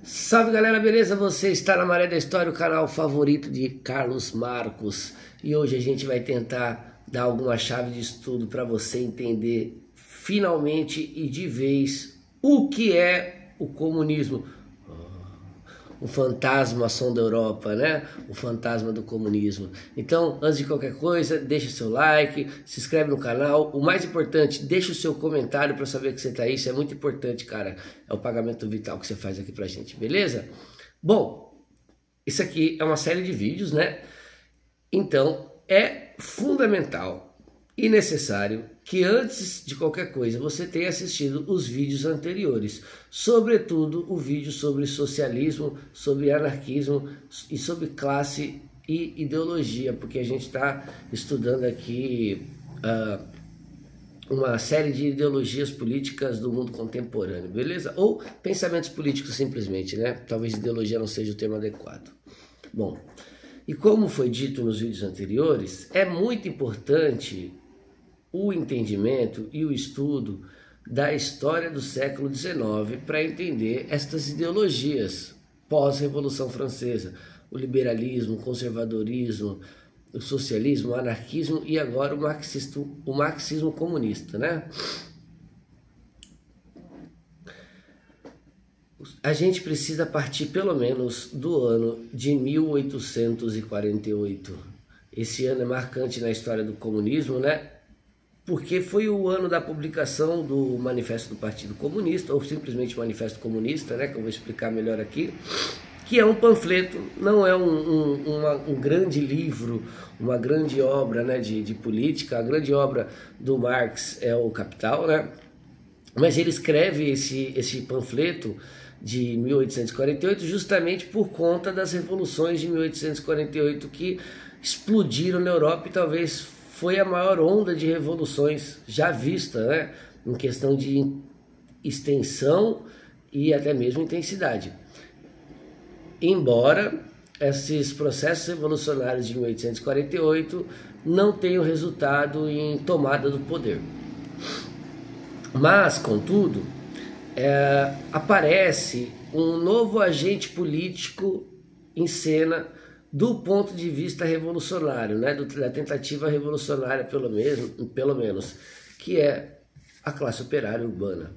Salve galera, beleza? Você está na Maré da História, o canal favorito de Carlos Marcos. E hoje a gente vai tentar dar alguma chave de estudo para você entender finalmente e de vez o que é o comunismo. O fantasma som da Europa, né? O fantasma do comunismo. Então, antes de qualquer coisa, deixa seu like, se inscreve no canal. O mais importante, deixa o seu comentário para saber que você tá aí. Isso é muito importante, cara. É o pagamento vital que você faz aqui pra gente, beleza? Bom, isso aqui é uma série de vídeos, né? Então, é fundamental e necessário que antes de qualquer coisa você tenha assistido os vídeos anteriores, sobretudo o vídeo sobre socialismo, sobre anarquismo e sobre classe e ideologia, porque a gente está estudando aqui uma série de ideologias políticas do mundo contemporâneo, beleza? Ou pensamentos políticos simplesmente, né? Talvez ideologia não seja o termo adequado. Bom, e como foi dito nos vídeos anteriores, é muito importante o entendimento e o estudo da história do século XIX para entender estas ideologias pós-Revolução Francesa, o liberalismo, o conservadorismo, o socialismo, o anarquismo e agora o marxismo comunista, né? A gente precisa partir pelo menos do ano de 1848. Esse ano é marcante na história do comunismo, né? Porque foi o ano da publicação do Manifesto do Partido Comunista, ou simplesmente Manifesto Comunista, né, que eu vou explicar melhor aqui, que é um panfleto, não é um grande livro, uma grande obra, né, de política. A grande obra do Marx é o Capital, né, mas ele escreve esse panfleto de 1848 justamente por conta das revoluções de 1848 que explodiram na Europa e talvez foi a maior onda de revoluções já vista, né, em questão de extensão e até mesmo intensidade. Embora esses processos revolucionários de 1848 não tenham resultado em tomada do poder. Mas, contudo, aparece um novo agente político em cena do ponto de vista revolucionário, né, da tentativa revolucionária pelo menos, que é a classe operária urbana,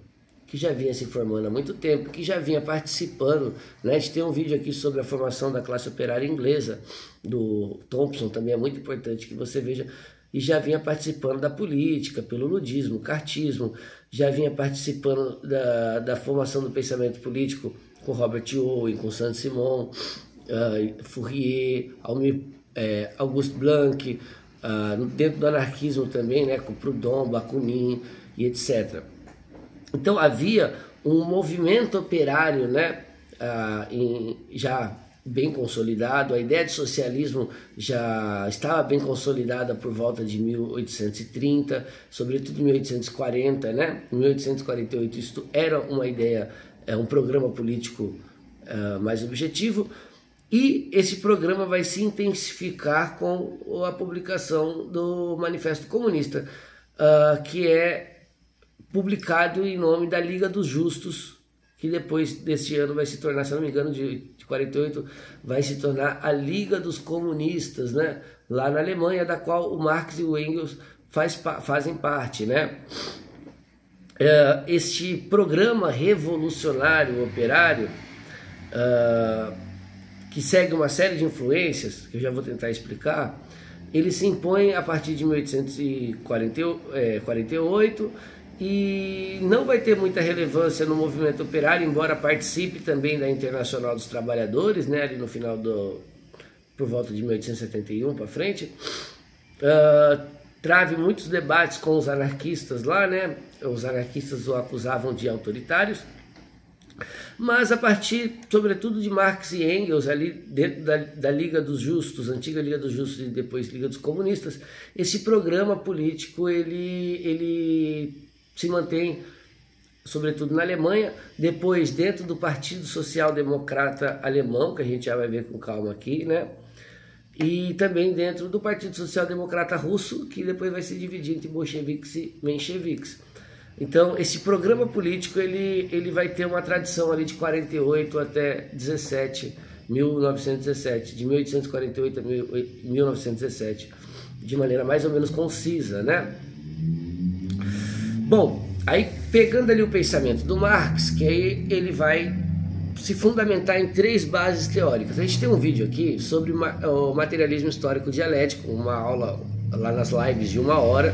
que já vinha se formando há muito tempo, que já vinha participando, né? A gente tem um vídeo aqui sobre a formação da classe operária inglesa, do Thompson, também é muito importante que você veja, e já vinha participando da política, pelo ludismo, cartismo, já vinha participando da formação do pensamento político com Robert Owen, com Saint-Simon, Fourier, Auguste Blanc, dentro do anarquismo também, né, com Proudhon, Bakunin e etc. Então havia um movimento operário, né, já bem consolidado. A ideia de socialismo já estava bem consolidada por volta de 1830, sobretudo em 1840, né? Em 1848 isto era uma ideia, um programa político mais objetivo. E esse programa vai se intensificar com a publicação do Manifesto Comunista, que é publicado em nome da Liga dos Justos, que depois deste ano vai se tornar, se não me engano, de 48, vai se tornar a Liga dos Comunistas, né? Lá na Alemanha, da qual o Marx e o Engels fazem parte, né? Este programa revolucionário operário, que segue uma série de influências, que eu já vou tentar explicar, ele se impõe a partir de 1848 e não vai ter muita relevância no movimento operário, embora participe também da Internacional dos Trabalhadores, né, ali no final por volta de 1871 para frente. Trave muitos debates com os anarquistas lá, né? Os anarquistas o acusavam de autoritários. Mas a partir, sobretudo, de Marx e Engels, ali dentro da Liga dos Justos, antiga Liga dos Justos e depois Liga dos Comunistas, esse programa político ele se mantém, sobretudo na Alemanha, depois dentro do Partido Social Democrata Alemão, que a gente já vai ver com calma aqui, né? E também dentro do Partido Social Democrata Russo, que depois vai se dividir entre bolcheviques e mencheviques. Então, esse programa político, ele vai ter uma tradição ali de 48 até 1917, de 1848 a 1917, de maneira mais ou menos concisa, né? Bom, aí pegando ali o pensamento do Marx, que aí ele vai se fundamentar em 3 bases teóricas. A gente tem um vídeo aqui sobre o materialismo histórico dialético, uma aula lá nas lives de 1 hora,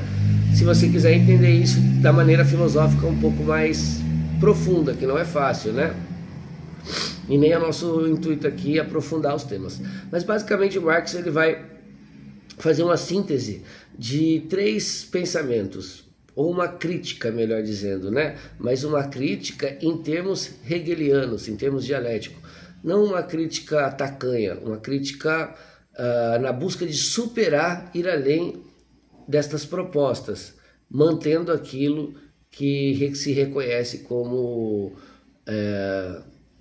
se você quiser entender isso da maneira filosófica um pouco mais profunda, que não é fácil, né? E nem é nosso intuito aqui aprofundar os temas. Mas basicamente o Marx ele vai fazer uma síntese de 3 pensamentos, ou uma crítica, melhor dizendo, né? Mas uma crítica em termos hegelianos, em termos dialéticos. Não uma crítica tacanha, uma crítica na busca de superar, ir além destas propostas, mantendo aquilo que se reconhece como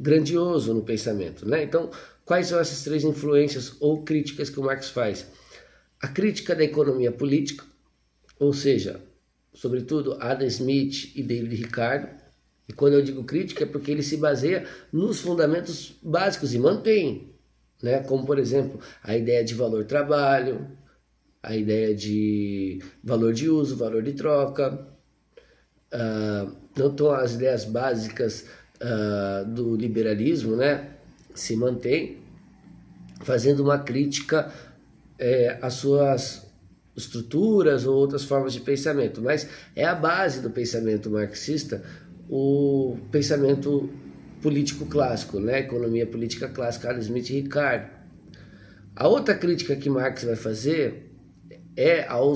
grandioso no pensamento, né? Então, quais são essas 3 influências ou críticas que o Marx faz? A crítica da economia política, ou seja, sobretudo Adam Smith e David Ricardo. E quando eu digo crítica é porque ele se baseia nos fundamentos básicos e mantém, né? Como, por exemplo, a ideia de valor-trabalho, a ideia de valor de uso, valor de troca, não estão as ideias básicas do liberalismo, né? Se mantém, fazendo uma crítica às suas estruturas ou outras formas de pensamento, mas é a base do pensamento marxista, o pensamento político clássico, né? Economia política clássica, Adam Smith e Ricardo. A outra crítica que Marx vai fazer é ao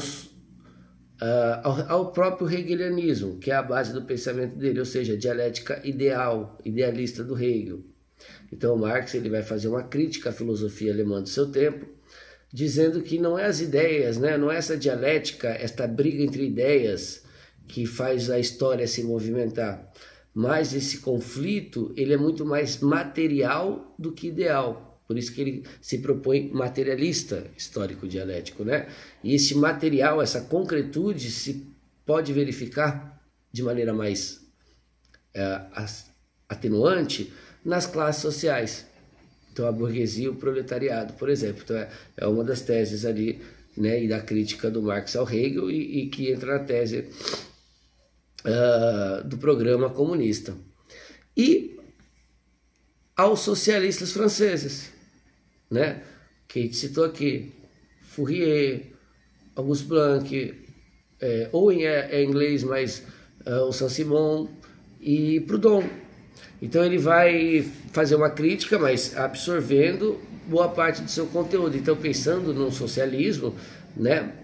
próprio hegelianismo, que é a base do pensamento dele, ou seja, a dialética idealista do Hegel. Então Marx ele vai fazer uma crítica à filosofia alemã do seu tempo, dizendo que não é as ideias, né? Não é essa dialética, esta briga entre ideias que faz a história se movimentar, mas esse conflito ele é muito mais material do que ideal. Por isso que ele se propõe materialista histórico-dialético, né? E esse material, essa concretude, se pode verificar de maneira mais atenuante nas classes sociais. Então, a burguesia e o proletariado, por exemplo. Então, é uma das teses ali, né? E da crítica do Marx ao Hegel e que entra na tese do programa comunista. E aos socialistas franceses, né? Que a gente citou aqui, Fourier, Auguste Blanc, ou em inglês, mas o Saint-Simon e Proudhon. Então ele vai fazer uma crítica, mas absorvendo boa parte do seu conteúdo. Então pensando no socialismo, né?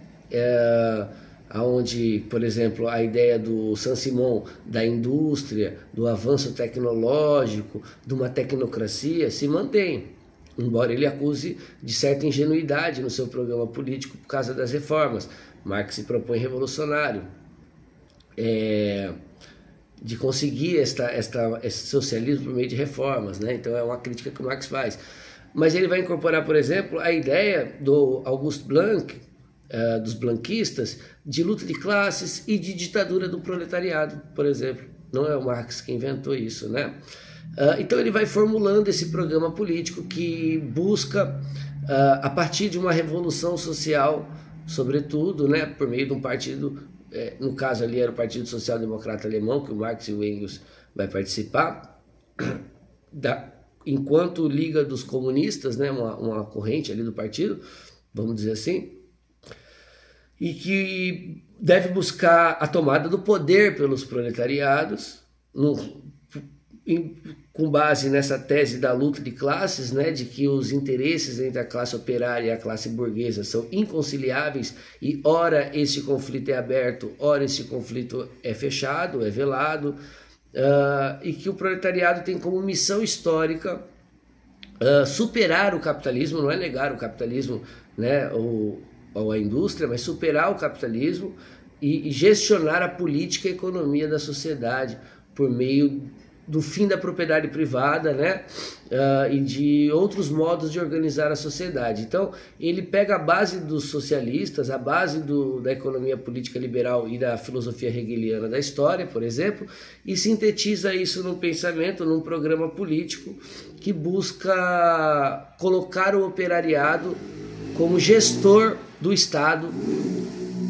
Onde, por exemplo, a ideia do Saint-Simon da indústria, do avanço tecnológico, de uma tecnocracia se mantém. Embora ele acuse de certa ingenuidade no seu programa político por causa das reformas. Marx se propõe revolucionário, de conseguir esse socialismo por meio de reformas, né? Então é uma crítica que o Marx faz. Mas ele vai incorporar, por exemplo, a ideia do Auguste Blanc, dos blanquistas, de luta de classes e de ditadura do proletariado, por exemplo. Não é o Marx que inventou isso, né? Então ele vai formulando esse programa político que busca, a partir de uma revolução social, sobretudo, né, por meio de um partido, no caso ali era o Partido Social Democrata Alemão, que o Marx e o Engels vai participar, enquanto Liga dos Comunistas, né, uma corrente ali do partido, vamos dizer assim, e que deve buscar a tomada do poder pelos proletariados, com base nessa tese da luta de classes, né, de que os interesses entre a classe operária e a classe burguesa são inconciliáveis e ora esse conflito é aberto, ora esse conflito é fechado, é velado, e que o proletariado tem como missão histórica superar o capitalismo, não é negar o capitalismo, né, ou a indústria, mas superar o capitalismo e gestionar a política e a economia da sociedade por meio do fim da propriedade privada, né? E de outros modos de organizar a sociedade. Então, ele pega a base dos socialistas, a base da economia política liberal e da filosofia hegeliana da história, por exemplo, e sintetiza isso num pensamento, num programa político que busca colocar o operariado como gestor do Estado,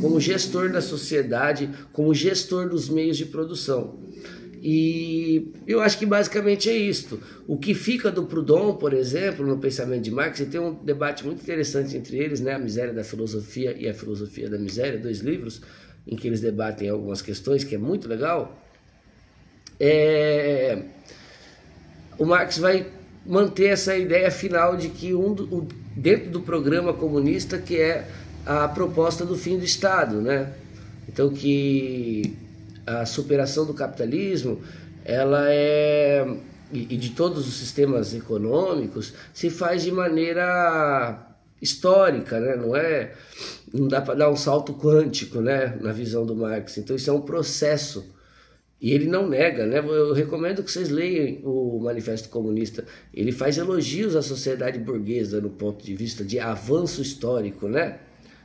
como gestor da sociedade, como gestor dos meios de produção. E eu acho que basicamente é isto. O que fica do Proudhon, por exemplo, no pensamento de Marx, e tem um debate muito interessante entre eles, né? A Miséria da Filosofia e a Filosofia da Miséria, 2 livros em que eles debatem algumas questões, que é muito legal. O Marx vai manter essa ideia final de que dentro do programa comunista, que é a proposta do fim do Estado, né? Então que a superação do capitalismo, ela e de todos os sistemas econômicos, se faz de maneira histórica, né? Não dá para dar um salto quântico, né? Na visão do Marx. Então isso é um processo. E ele não nega, né? Eu recomendo que vocês leiam o Manifesto Comunista. Ele faz elogios à sociedade burguesa no ponto de vista de avanço histórico, né?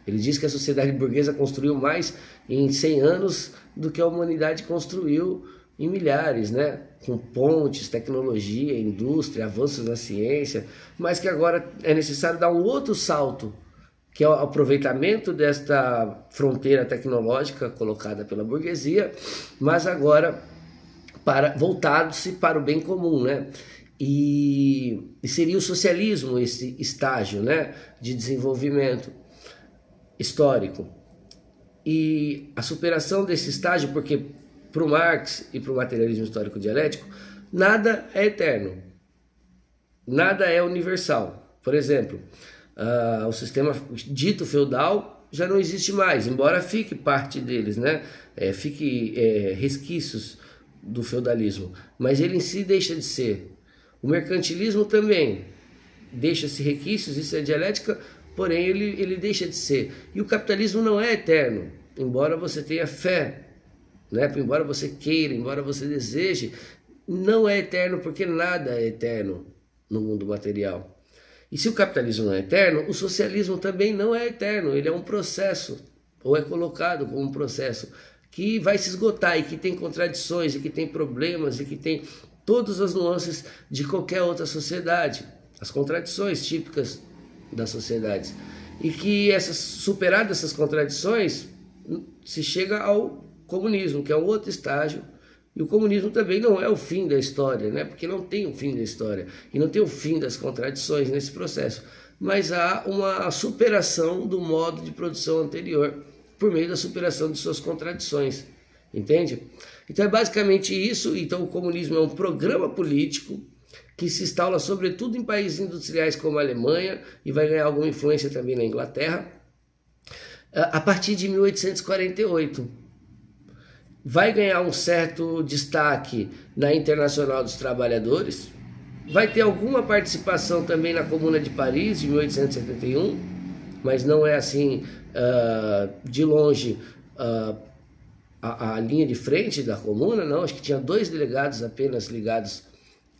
Ele diz que a sociedade burguesa construiu mais em 100 anos do que a humanidade construiu em milhares, né? Com pontes, tecnologia, indústria, avanços na ciência, mas que agora é necessário dar um outro salto, que é o aproveitamento desta fronteira tecnológica colocada pela burguesia, mas agora voltado-se para o bem comum, né? E seria o socialismo esse estágio, né, de desenvolvimento histórico. E a superação desse estágio, porque para o Marx e para o materialismo histórico dialético, nada é eterno, nada é universal. Por exemplo, o sistema dito feudal já não existe mais, embora fique parte deles, né? Fique resquícios do feudalismo, mas ele em si deixa de ser. O mercantilismo também deixa-se resquícios, isso é dialética, porém ele deixa de ser. E o capitalismo não é eterno, embora você tenha fé, né? Embora você queira, embora você deseje, não é eterno, porque nada é eterno no mundo material. E se o capitalismo não é eterno, o socialismo também não é eterno, ele é um processo, ou é colocado como um processo, que vai se esgotar e que tem contradições, e que tem problemas, e que tem todas as nuances de qualquer outra sociedade, as contradições típicas das sociedades. E que superadas essas contradições, se chega ao comunismo, que é um outro estágio. E o comunismo também não é o fim da história, né? Porque não tem o fim da história e não tem o fim das contradições nesse processo, mas há uma superação do modo de produção anterior por meio da superação de suas contradições, entende? Então é basicamente isso. Então o comunismo é um programa político que se instala sobretudo em países industriais como a Alemanha e vai ganhar alguma influência também na Inglaterra a partir de 1848. Vai ganhar um certo destaque na Internacional dos Trabalhadores, vai ter alguma participação também na Comuna de Paris, de 1871, mas não é assim, de longe, a linha de frente da Comuna, não. Acho que tinha 2 delegados apenas ligados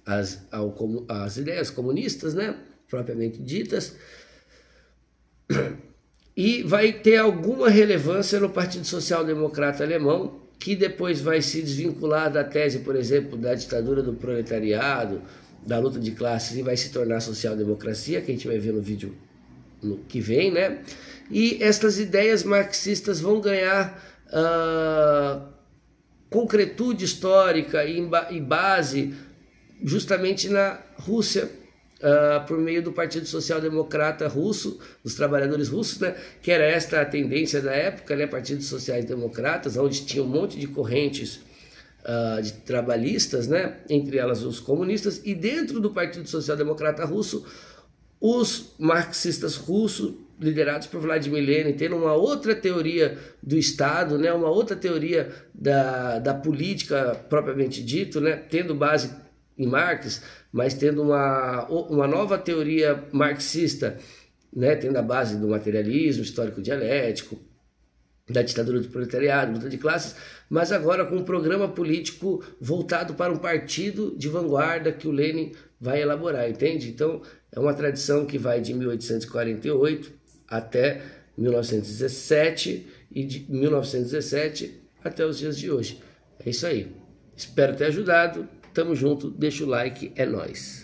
às ideias comunistas, né, propriamente ditas. E vai ter alguma relevância no Partido Social Democrata Alemão, que depois vai se desvincular da tese, por exemplo, da ditadura do proletariado, da luta de classes, e vai se tornar social-democracia, que a gente vai ver no vídeo que vem, né? E estas ideias marxistas vão ganhar concretude histórica e base justamente na Rússia, por meio do Partido Social Democrata Russo, dos trabalhadores russos, né, que era esta a tendência da época, né, Partidos Sociais Democratas, onde tinha um monte de correntes de trabalhistas, né, entre elas os comunistas, e dentro do Partido Social Democrata Russo, os marxistas russos, liderados por Vladimir Lenin, tendo uma outra teoria do Estado, né, uma outra teoria da política propriamente dito, né, tendo base em Marx, mas tendo uma nova teoria marxista, né, tendo a base do materialismo histórico dialético, da ditadura do proletariado, luta de classes, mas agora com um programa político voltado para um partido de vanguarda que o Lenin vai elaborar, entende? Então é uma tradição que vai de 1848 até 1917 e de 1917 até os dias de hoje. É isso aí. Espero ter ajudado. Tamo junto, deixa o like, é nóis.